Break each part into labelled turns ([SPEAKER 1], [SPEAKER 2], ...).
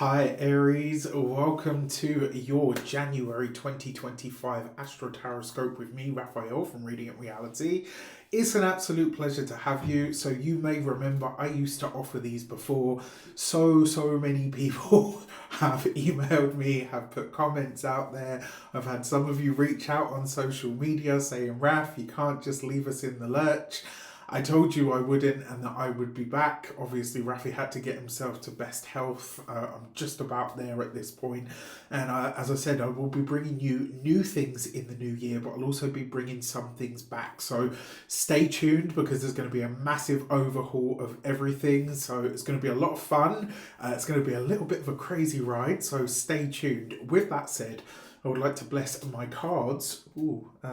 [SPEAKER 1] Hi Aries, welcome to your January 2025 AstroTarot with me, Raphael from Reydiant Reality. It's an absolute pleasure to have you. So you may remember I used to offer these before. So many people have emailed me, have put comments out there. I've had some of you reach out on social media saying, Raph, you can't just leave us in the lurch. I told you I wouldn't and that I would be back. Obviously, Rafi had to get himself to best health. I'm just about there at this point. And as I said, I will be bringing you new things in the new year, but I'll also be bringing some things back. So stay tuned because there's going to be a massive overhaul of everything. So it's going to be a lot of fun. It's going to be a little bit of a crazy ride. So stay tuned. With that said, I would like to bless my cards.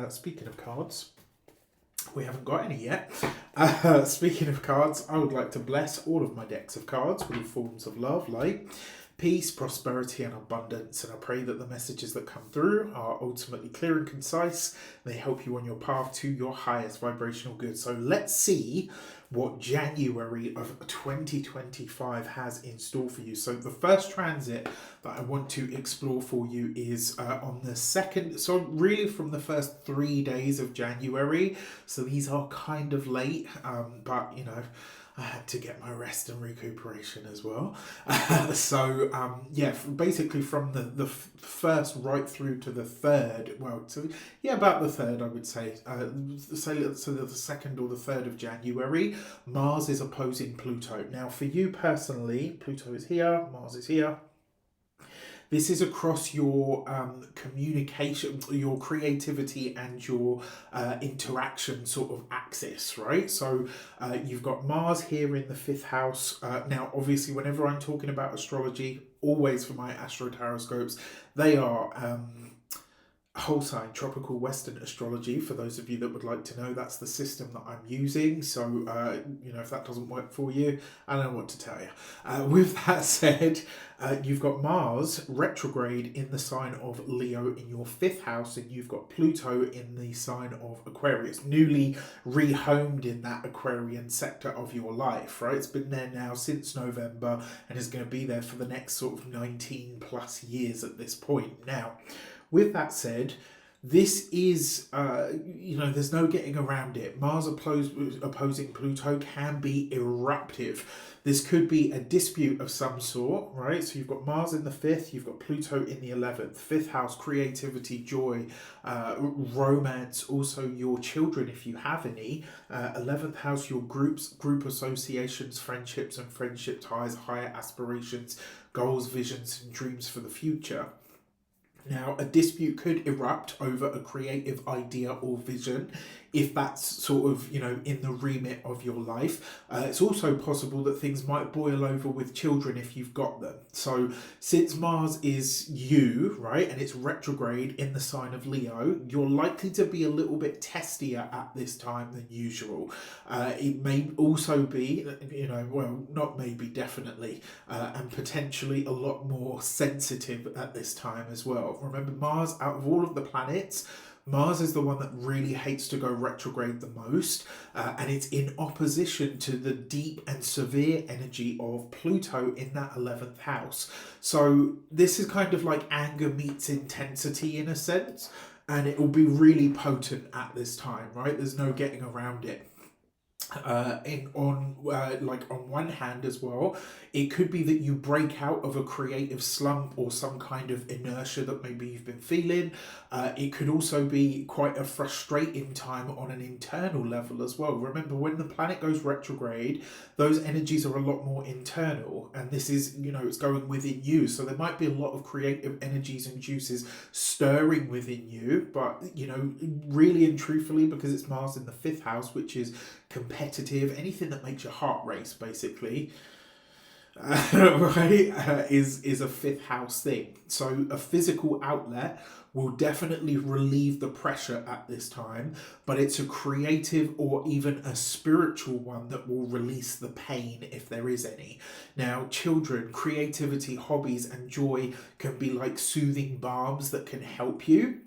[SPEAKER 1] Speaking of cards, we haven't got any yet. Speaking of cards, I would like to bless all of my decks of cards with forms of love, light, peace, prosperity, and abundance. And I pray that the messages that come through are ultimately clear and concise. They help you on your path to your highest vibrational good. So let's see what January of 2025 has in store for you. So the first transit that I want to explore for you is on the second, so really from the first 3 days of January. So these are kind of late, but you know, I had to get my rest and recuperation as well. Basically from the first right through to the third, about the third, I would say. So the second or the third of January, Mars is opposing Pluto. Now, for you personally, Pluto is here, Mars is here. This is across your communication, your creativity, and your interaction sort of axis, right? So you've got Mars here in the fifth house. Now, obviously, whenever I'm talking about astrology, always for my astro taroscopes, they are whole sign tropical Western astrology. For those of you that would like to know, that's the system that I'm using. So if that doesn't work for you, I don't know what to tell you. With that said, you've got Mars retrograde in the sign of Leo in your fifth house, and you've got Pluto in the sign of Aquarius, newly rehomed in that Aquarian sector of your life, right? It's been there now since November and is going to be there for the next sort of 19 plus years at this point. Now, with that said, this is, there's no getting around it. Mars opposing Pluto can be eruptive. This could be a dispute of some sort, right? So you've got Mars in the fifth, you've got Pluto in the 11th. Fifth house, creativity, joy, romance, also your children if you have any. 11th house, your group associations, friendships and friendship ties, higher aspirations, goals, visions and dreams for the future. Now, a dispute could erupt over a creative idea or vision if that's sort of, in the remit of your life. It's also possible that things might boil over with children if you've got them. So since Mars is you, right, and it's retrograde in the sign of Leo, you're likely to be a little bit testier at this time than usual. It may also be, not maybe, definitely, and potentially a lot more sensitive at this time as well. Remember, Mars, out of all of the planets, Mars is the one that really hates to go retrograde the most, and it's in opposition to the deep and severe energy of Pluto in that 11th house. So this is kind of like anger meets intensity in a sense, and it will be really potent at this time, right? There's no getting around it. On one hand as well, it could be that you break out of a creative slump or some kind of inertia that maybe you've been feeling. It could also be quite a frustrating time on an internal level as well. Remember, when the planet goes retrograde, those energies are a lot more internal, and this is, it's going within you. So there might be a lot of creative energies and juices stirring within you, but really and truthfully, because it's Mars in the fifth house, which is competitive, anything that makes your heart race, basically, is a fifth house thing. So a physical outlet will definitely relieve the pressure at this time, but it's a creative or even a spiritual one that will release the pain if there is any. Now, children, creativity, hobbies, and joy can be like soothing balms that can help you.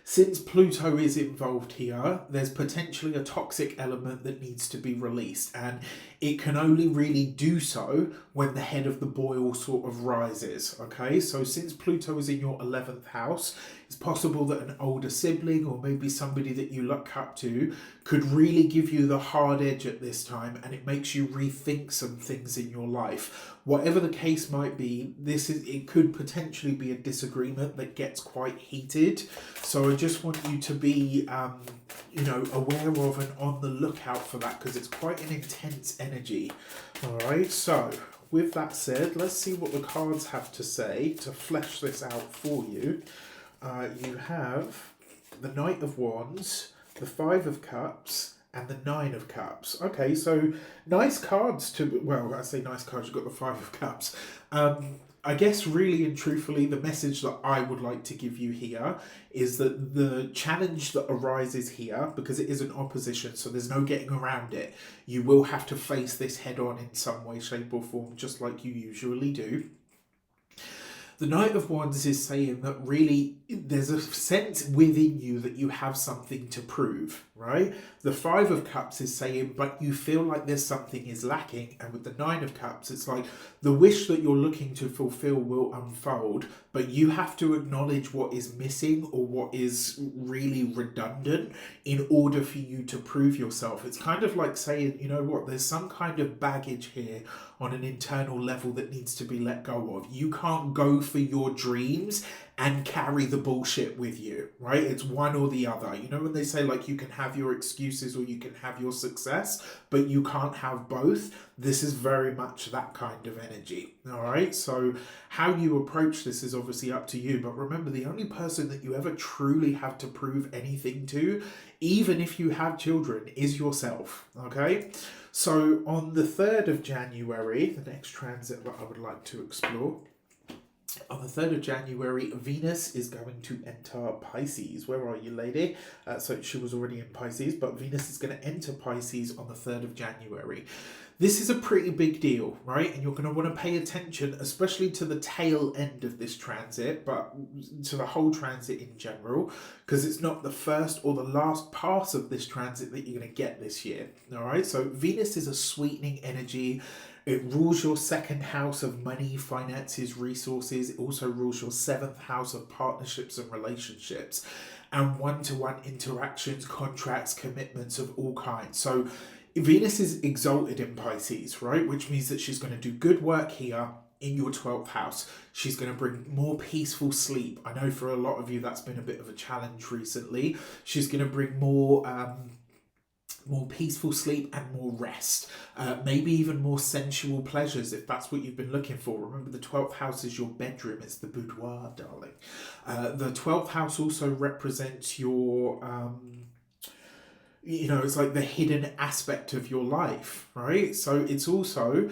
[SPEAKER 1] Since Pluto is involved here, there's potentially a toxic element that needs to be released, and it can only really do so when the head of the boil sort of rises. Okay, so since Pluto is in your 11th house, it's possible that an older sibling or maybe somebody that you look up to could really give you the hard edge at this time, and it makes you rethink some things in your life. Whatever the case might be, it could potentially be a disagreement that gets quite heated. So I just want you to be aware of and on the lookout for that, because it's quite an intense energy. All right, so with that said, let's see what the cards have to say to flesh this out for you. You have the Knight of Wands, the Five of Cups, and the Nine of Cups. Okay, so nice cards to, well, I say nice cards, you've got the Five of Cups. I guess really and truthfully, the message that I would like to give you here is that the challenge that arises here, because it is an opposition, so there's no getting around it, you will have to face this head on in some way, shape or form, just like you usually do. The Knight of Wands is saying that really there's a sense within you that you have something to prove, right? The Five of Cups is saying, but you feel like there's something is lacking. And with the Nine of Cups, it's like the wish that you're looking to fulfill will unfold, but you have to acknowledge what is missing or what is really redundant in order for you to prove yourself. It's kind of like saying, you know what, there's some kind of baggage here on an internal level that needs to be let go of. You can't go for your dreams and carry the bullshit with you, right? It's one or the other. You know when they say like you can have your excuses or you can have your success, but you can't have both? This is very much that kind of energy, all right? So how you approach this is obviously up to you, but remember, the only person that you ever truly have to prove anything to, even if you have children, is yourself, okay? So on the 3rd of January, the next transit that I would like to explore, on the 3rd of January, Venus is going to enter Pisces. Where are you, lady? So she was already in Pisces, but Venus is going to enter Pisces on the 3rd of January. This is a pretty big deal, right? And you're going to want to pay attention, especially to the tail end of this transit, but to the whole transit in general, because it's not the first or the last part of this transit that you're going to get this year, all right? So Venus is a sweetening energy. It rules your 2nd house of money, finances, resources. It also rules your 7th house of partnerships and relationships and one-to-one interactions, contracts, commitments of all kinds. So Venus is exalted in Pisces, right? Which means that she's going to do good work here in your 12th house. She's going to bring more peaceful sleep. I know for a lot of you that's been a bit of a challenge recently. She's going to bring more peaceful sleep and more rest, maybe even more sensual pleasures if that's what you've been looking for. Remember, the 12th house is your bedroom, it's the boudoir, darling. The 12th house also represents your it's like the hidden aspect of your life, right? So it's also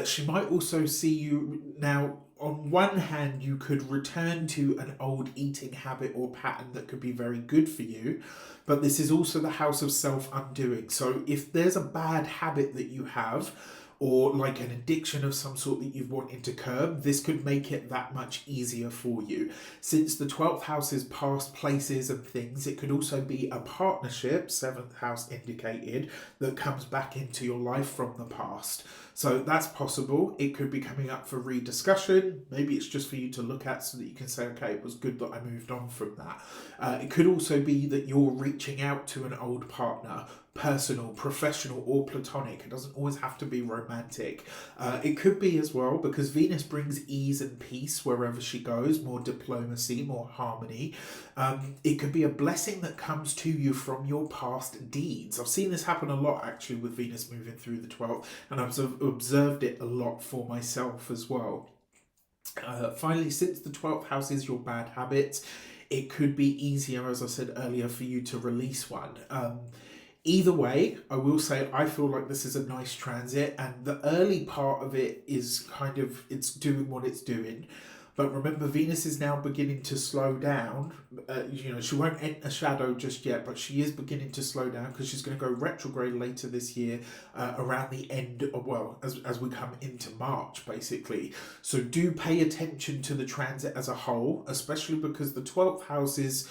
[SPEAKER 1] she might also see you now. On one hand, you could return to an old eating habit or pattern that could be very good for you, but this is also the house of self-undoing. So if there's a bad habit that you have, or like an addiction of some sort that you've wanted to curb, this could make it that much easier for you. Since the 12th house is past places and things, it could also be a partnership, 7th house indicated, that comes back into your life from the past. So that's possible. It could be coming up for rediscussion. Maybe it's just for you to look at so that you can say, okay, it was good that I moved on from that. It could also be that you're reaching out to an old partner, personal, professional, or platonic. It doesn't always have to be romantic. It could be as well, because Venus brings ease and peace wherever she goes, more diplomacy, more harmony. It could be a blessing that comes to you from your past deeds. I've seen this happen a lot actually with Venus moving through the 12th, and I've observed it a lot for myself as well. Finally, since the 12th house is your bad habits, it could be easier, as I said earlier, for you to release one. Either way, I will say I feel like this is a nice transit, and the early part of it is kind of, it's doing what it's doing. But remember, Venus is now beginning to slow down. She won't enter shadow just yet, but she is beginning to slow down because she's going to go retrograde later this year, around the end of, as we come into March, basically. So do pay attention to the transit as a whole, especially because the 12th house is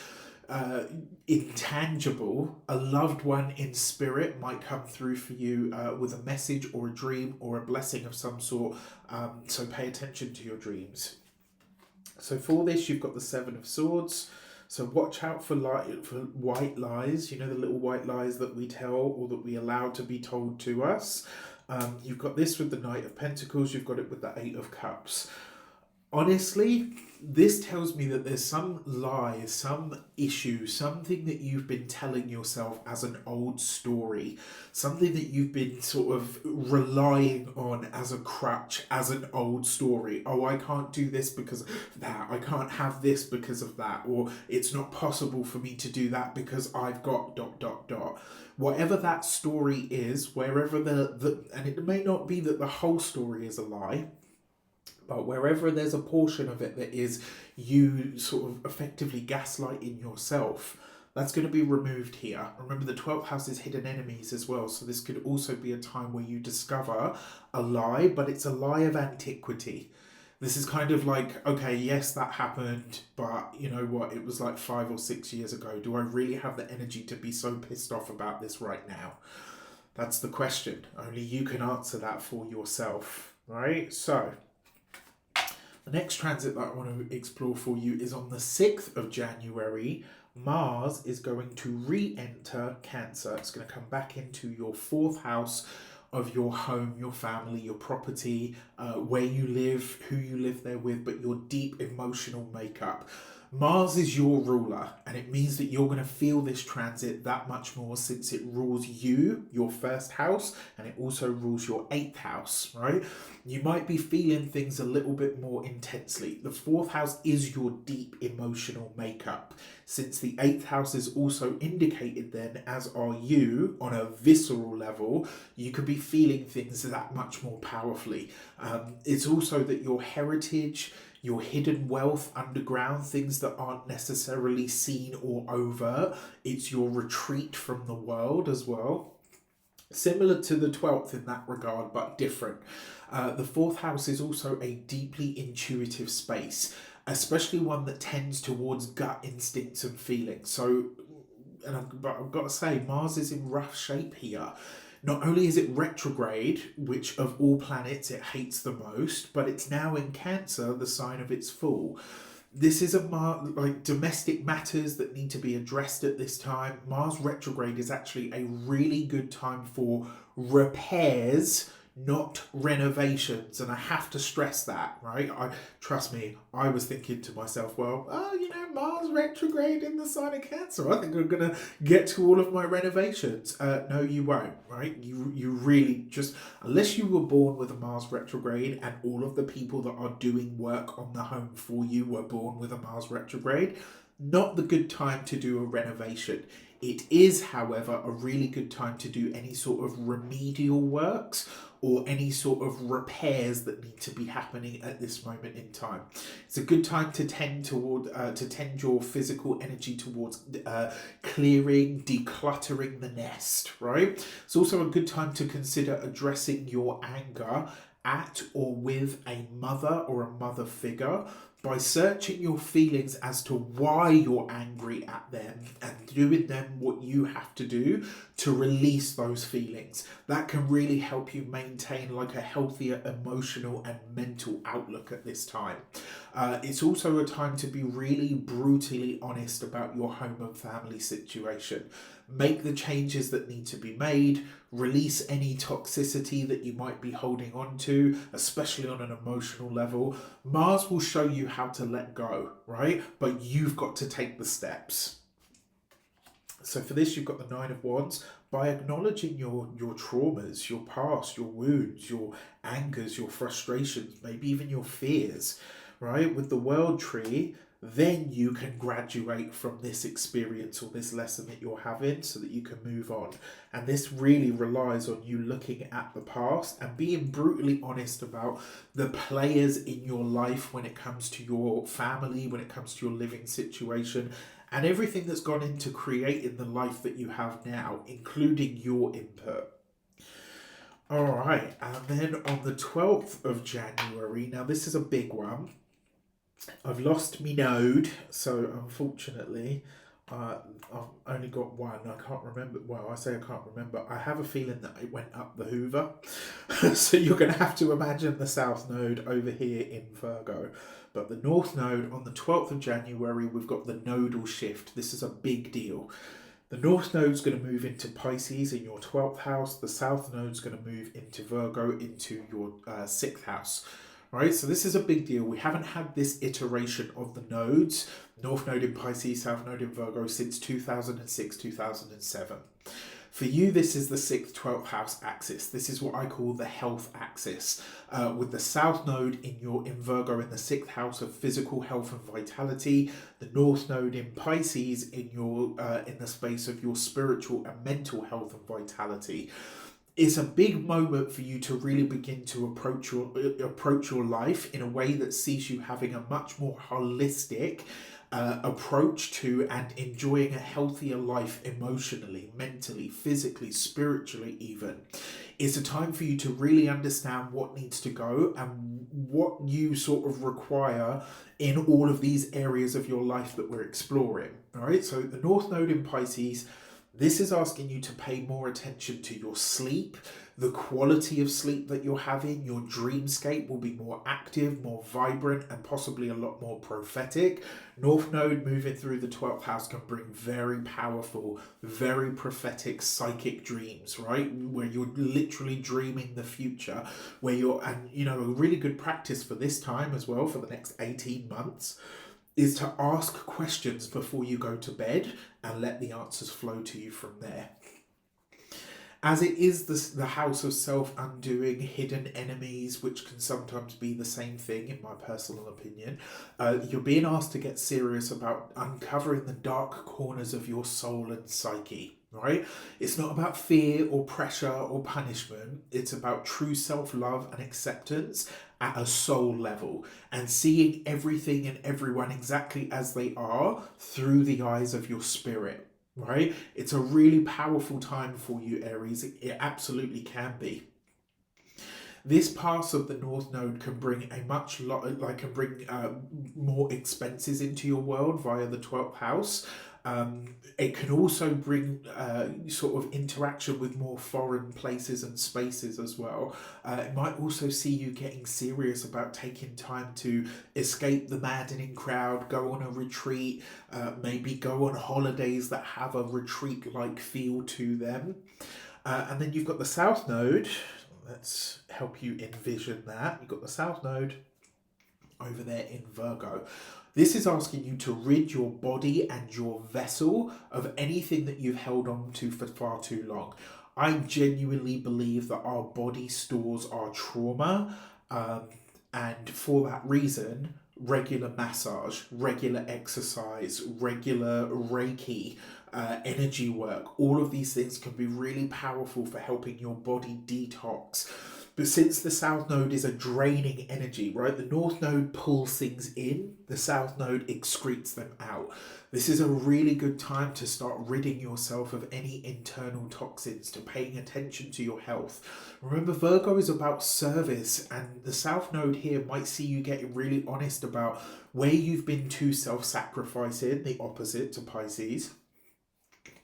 [SPEAKER 1] intangible, a loved one in spirit might come through for you with a message or a dream or a blessing of some sort. So pay attention to your dreams. So for this, you've got the Seven of Swords. So watch out for white lies, you know, the little white lies that we tell or that we allow to be told to us. You've got this with the Knight of Pentacles, you've got it with the Eight of Cups. Honestly, this tells me that there's some lie, some issue, something that you've been telling yourself as an old story, something that you've been sort of relying on as a crutch, as an old story. Oh, I can't do this because of that. I can't have this because of that. Or it's not possible for me to do that because I've got ... Whatever that story is, wherever and it may not be that the whole story is a lie, but wherever there's a portion of it that is you sort of effectively gaslighting yourself, that's going to be removed here. Remember, the 12th house is hidden enemies as well. So this could also be a time where you discover a lie, but it's a lie of antiquity. This is kind of like, okay, yes, that happened, but you know what? It was like 5 or 6 years ago. Do I really have the energy to be so pissed off about this right now? That's the question. Only you can answer that for yourself, right? So the next transit that I want to explore for you is on the 6th of January. Mars is going to re-enter Cancer. It's going to come back into your 4th house of your home, your family, your property, where you live, who you live there with, but your deep emotional makeup. Mars is your ruler, and it means that you're going to feel this transit that much more since it rules you, your 1st house, and it also rules your 8th house, right? You might be feeling things a little bit more intensely. The 4th house is your deep emotional makeup. Since the 8th house is also indicated then, as are you, on a visceral level, you could be feeling things that much more powerfully. It's also that your heritage, your hidden wealth underground, things that aren't necessarily seen or overt, it's your retreat from the world as well. Similar to the 12th in that regard, but different. The 4th house is also a deeply intuitive space, especially one that tends towards gut instincts and feelings. So, but I've got to say, Mars is in rough shape here. Not only is it retrograde, which of all planets it hates the most, but it's now in Cancer, the sign of its fall. This is like domestic matters that need to be addressed at this time. Mars retrograde is actually a really good time for repairs, not renovations, and I have to stress that, right? Trust me, I was thinking to myself, well, Mars retrograde in the sign of Cancer, I think I'm gonna get to all of my renovations. No, you won't, right? You really just, unless you were born with a Mars retrograde and all of the people that are doing work on the home for you were born with a Mars retrograde, not the good time to do a renovation. It is, however, a really good time to do any sort of remedial works or any sort of repairs that need to be happening at this moment in time. It's a good time to tend your physical energy towards clearing, decluttering the nest, right? It's also a good time to consider addressing your anger at or with a mother or a mother figure by searching your feelings as to why you're angry at them and doing them what you have to do to release those feelings. That can really help you maintain like a healthier emotional and mental outlook at this time. It's also a time to be really brutally honest about your home and family situation. Make the changes that need to be made, release any toxicity that you might be holding on to, especially on an emotional level. Mars will show you how to let go, right? But you've got to take the steps. So for this, you've got the Nine of Wands. By acknowledging your traumas, your past, your wounds, your angers, your frustrations, maybe even your fears, right? With the World Tree, then you can graduate from this experience or this lesson that you're having so that you can move on. And this really relies on you looking at the past and being brutally honest about the players in your life when it comes to your family, when it comes to your living situation, and everything that's gone into creating the life that you have now, including your input. All right, and then on the 12th of January, now this is a big one. I've lost me node, so unfortunately I've only got one. I can't remember. Well, I say I can't remember. I have a feeling that it went up the Hoover. So you're going to have to imagine the South Node over here in Virgo. But the North Node on the 12th of January, we've got the nodal shift. This is a big deal. The North Node's going to move into Pisces in your 12th house. The South Node's going to move into Virgo into your 6th house. Right, so this is a big deal. We haven't had this iteration of the nodes, North Node in Pisces, South Node in Virgo, since 2006, 2007. For you, this is the 6th, 12th house axis. This is what I call the health axis, with the South Node in Virgo in the 6th house of physical health and vitality, the North Node in Pisces in the space of your spiritual and mental health and vitality. It's a big moment for you to really begin to approach your life in a way that sees you having a much more holistic approach to and enjoying a healthier life emotionally, mentally, physically, spiritually even. It's a time for you to really understand what needs to go and what you sort of require in all of these areas of your life that we're exploring. All right, so the North Node in Pisces, this is asking you to pay more attention to your sleep, the quality of sleep that you're having. Your dreamscape will be more active, more vibrant, and possibly a lot more prophetic. North Node moving through the 12th house can bring very powerful, very prophetic psychic dreams, right? Where you're literally dreaming the future, and a really good practice for this time as well, for the next 18 months, is to ask questions before you go to bed and let the answers flow to you from there. As it is the house of self-undoing, hidden enemies, which can sometimes be the same thing, in my personal opinion, you're being asked to get serious about uncovering the dark corners of your soul and psyche, right? It's not about fear or pressure or punishment. It's about true self-love and acceptance at a soul level, and seeing everything and everyone exactly as they are through the eyes of your spirit, right? It's a really powerful time for you, Aries. It absolutely can be. This pass of the North Node can bring more expenses into your world via the 12th house. It can also bring sort of interaction with more foreign places and spaces as well. It might also see you getting serious about taking time to escape the maddening crowd, go on a retreat, maybe go on holidays that have a retreat-like feel to them. And then you've got the South Node. Let's help you envision that. You've got the South Node over there in Virgo. This is asking you to rid your body and your vessel of anything that you've held on to for far too long. I genuinely believe that our body stores our trauma, and for that reason, regular massage, regular exercise, regular Reiki, energy work, all of these things can be really powerful for helping your body detox. But since the South Node is a draining energy, right? The North Node pulls things in, the South Node excretes them out. This is a really good time to start ridding yourself of any internal toxins, to paying attention to your health. Remember, Virgo is about service, and the South Node here might see you getting really honest about where you've been too self-sacrificing, the opposite to Pisces,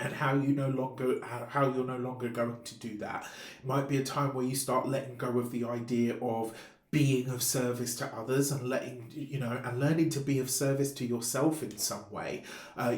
[SPEAKER 1] and how you're no longer going to do that. It might be a time where you start letting go of the idea of being of service to others and learning to be of service to yourself in some way.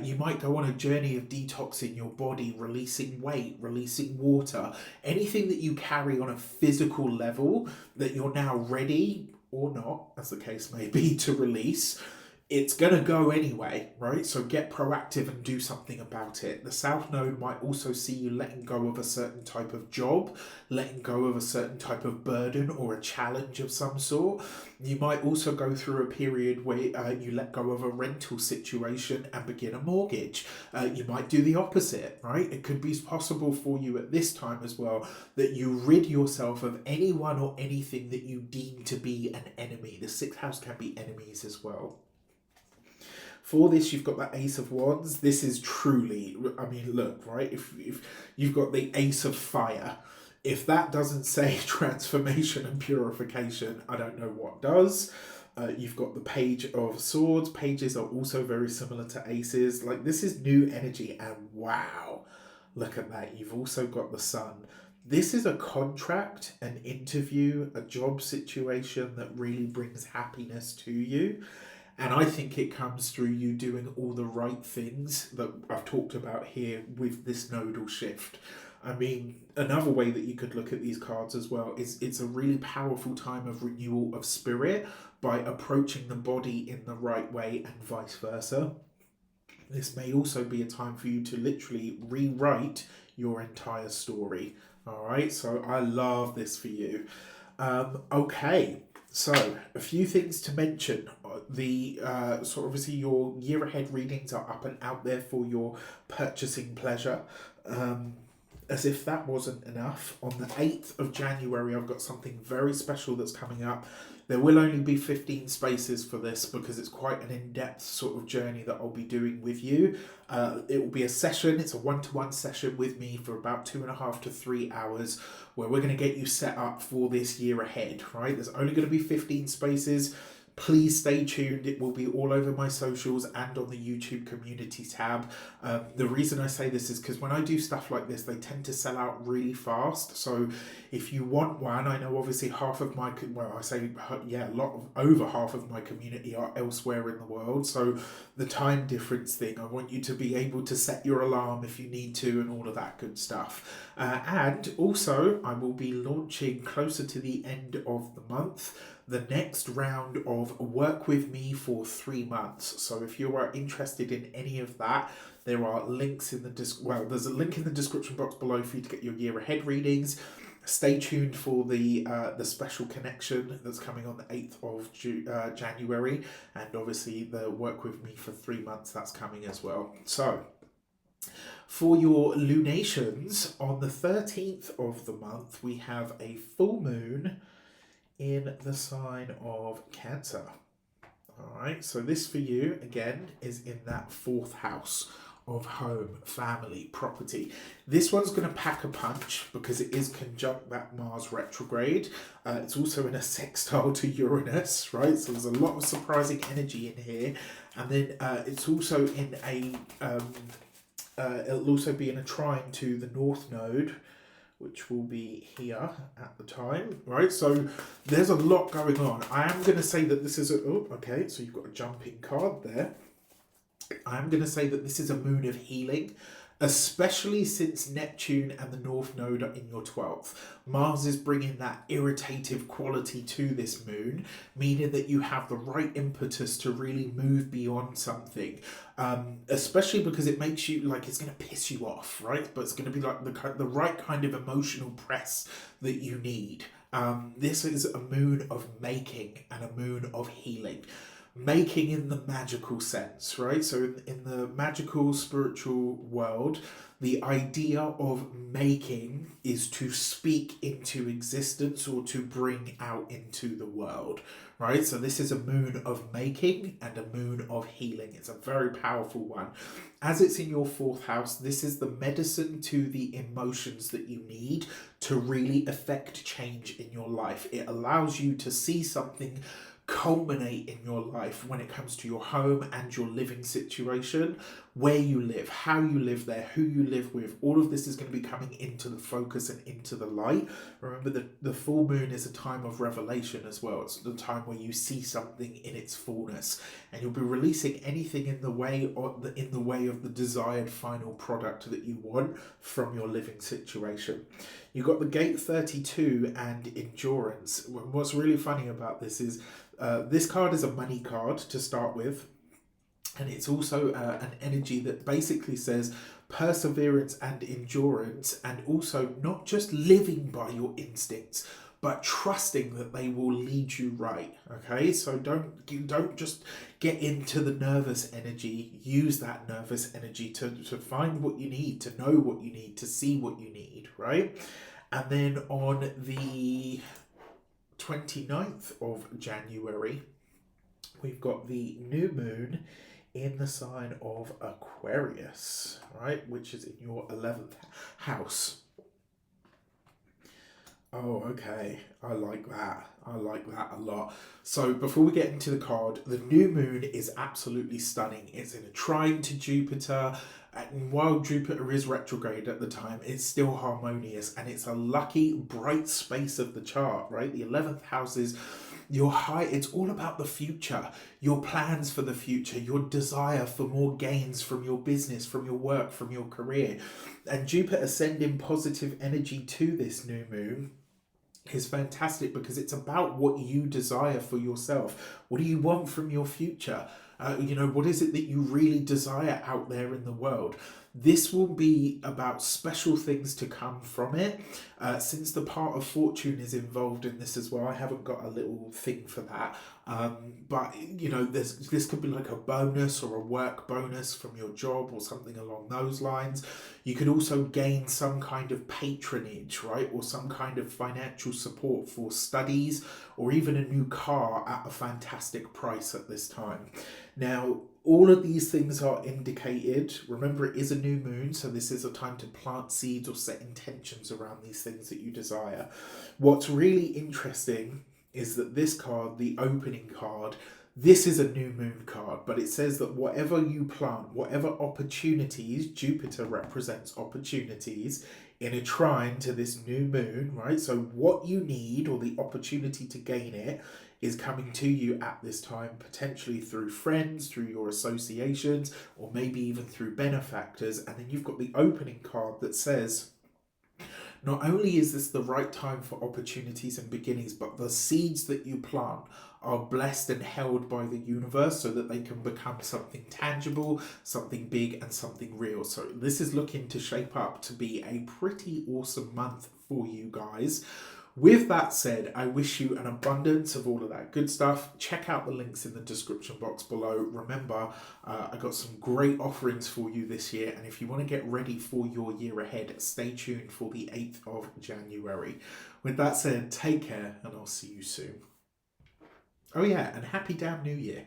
[SPEAKER 1] You might go on a journey of detoxing your body, releasing weight, releasing water, anything that you carry on a physical level that you're now ready or not, as the case may be, to release. It's going to go anyway, right? So get proactive and do something about it. The South Node might also see you letting go of a certain type of job, letting go of a certain type of burden or a challenge of some sort. You might also go through a period where you let go of a rental situation and begin a mortgage. You might do the opposite, right? It could be possible for you at this time as well that you rid yourself of anyone or anything that you deem to be an enemy. The 6th house can be enemies as well. For this, you've got that Ace of Wands. This is truly, look, right? If you've got the Ace of Fire, if that doesn't say transformation and purification, I don't know what does. You've got the Page of Swords. Pages are also very similar to aces. Like, this is new energy, and wow, look at that. You've also got the Sun. This is a contract, an interview, a job situation that really brings happiness to you. And I think it comes through you doing all the right things that I've talked about here with this nodal shift. I mean, another way that you could look at these cards as well is it's a really powerful time of renewal of spirit by approaching the body in the right way and vice versa. This may also be a time for you to literally rewrite your entire story. All right, so I love this for you. Okay, so a few things to mention. So obviously your year ahead readings are up and out there for your purchasing pleasure. As if that wasn't enough, on the 8th of January, I've got something very special that's coming up. There will only be 15 spaces for this because it's quite an in-depth sort of journey that I'll be doing with you. It will be a session, it's a one-to-one session with me for about 2.5 to 3 hours where we're going to get you set up for this year ahead, right? There's only going to be 15 spaces. Please stay tuned. It will be all over my socials and on the YouTube community tab. The reason I say this is because when I do stuff like this, they tend to sell out really fast. So if you want one, I know obviously half of my, well, I say, yeah, over half of my community are elsewhere in the world. So the time difference thing, I want you to be able to set your alarm if you need to and all of that good stuff. And also, I will be launching closer to the end of the month the next round of Work With Me for 3 months. So if you are interested in any of that, there are links in the there's a link in the description box below for you to get your year ahead readings. Stay tuned for the special connection that's coming on the 8th of January, and obviously the Work With Me for 3 months that's coming as well. So for your lunations, on the 13th of the month, we have a full moon in the sign of Cancer. All right, so this for you, again, is in that 4th house of home, family, property. This one's going to pack a punch because it is conjunct that Mars retrograde. It's also in a sextile to Uranus, right? So there's a lot of surprising energy in here. And then it's also in a, it'll also be in a trine to the North Node, which will be here at the time, right? So there's a lot going on. I am going to say that this is okay, so you've got a jumping card there. I am going to say that this is a moon of healing, especially since Neptune and the North Node are in your 12th. Mars is bringing that irritative quality to this moon, meaning that you have the right impetus to really move beyond something, especially because it makes you, like, it's going to piss you off, right? But it's going to be like the right kind of emotional press that you need. This is a moon of making and a moon of healing. Making in the magical sense, right? So in the magical spiritual world, the idea of making is to speak into existence or to bring out into the world, right? So this is a moon of making and a moon of healing. It's a very powerful one. As it's in your 4th house, this is the medicine to the emotions that you need to really affect change in your life. It allows you to see something culminate in your life when it comes to your home and your living situation, where you live, how you live there, who you live with. All of this is going to be coming into the focus and into the light. Remember, the full moon is a time of revelation as well. It's the time where you see something in its fullness, and you'll be releasing anything in the way of the desired final product that you want from your living situation. You've got the gate 32 and endurance. What's really funny about this is this card is a money card to start with, and it's also an energy that basically says perseverance and endurance, and also not just living by your instincts, but trusting that they will lead you right. Okay, so don't just get into the nervous energy. Use that nervous energy to find what you need, to know what you need, to see what you need, right? And then on the 29th of January, we've got the new moon in the sign of Aquarius, right, which is in your 11th house. Oh, okay. I like that. I like that a lot. So, before we get into the card, the new moon is absolutely stunning. It's in a trine to Jupiter, and while Jupiter is retrograde at the time, it's still harmonious, and it's a lucky, bright space of the chart, right? The 11th house is your high, it's all about the future, your plans for the future, your desire for more gains from your business, from your work, from your career. And Jupiter sending positive energy to this new moon is fantastic because it's about what you desire for yourself. What do you want from your future? What is it that you really desire out there in the world? This will be about special things to come from it. Since the part of fortune is involved in this as well, I haven't got a little thing for that. But this could be like a bonus or a work bonus from your job or something along those lines. You could also gain some kind of patronage, right? Or some kind of financial support for studies or even a new car at a fantastic price at this time. Now, all of these things are indicated. Remember, it is a new moon, so this is a time to plant seeds or set intentions around these things that you desire. What's really interesting is that this card, the opening card, this is a new moon card, but it says that whatever you plant, whatever opportunities, Jupiter represents opportunities in a trine to this new moon, right? So what you need or the opportunity to gain it is coming to you at this time, potentially through friends, through your associations, or maybe even through benefactors. And then you've got the opening card that says, not only is this the right time for opportunities and beginnings, but the seeds that you plant are blessed and held by the universe so that they can become something tangible, something big, and something real. So this is looking to shape up to be a pretty awesome month for you guys. With that said, I wish you an abundance of all of that good stuff. Check out the links in the description box below. Remember, I got some great offerings for you this year, and if you want to get ready for your year ahead, stay tuned for the 8th of January. With that said, take care, and I'll see you soon. Oh yeah, and happy damn new year.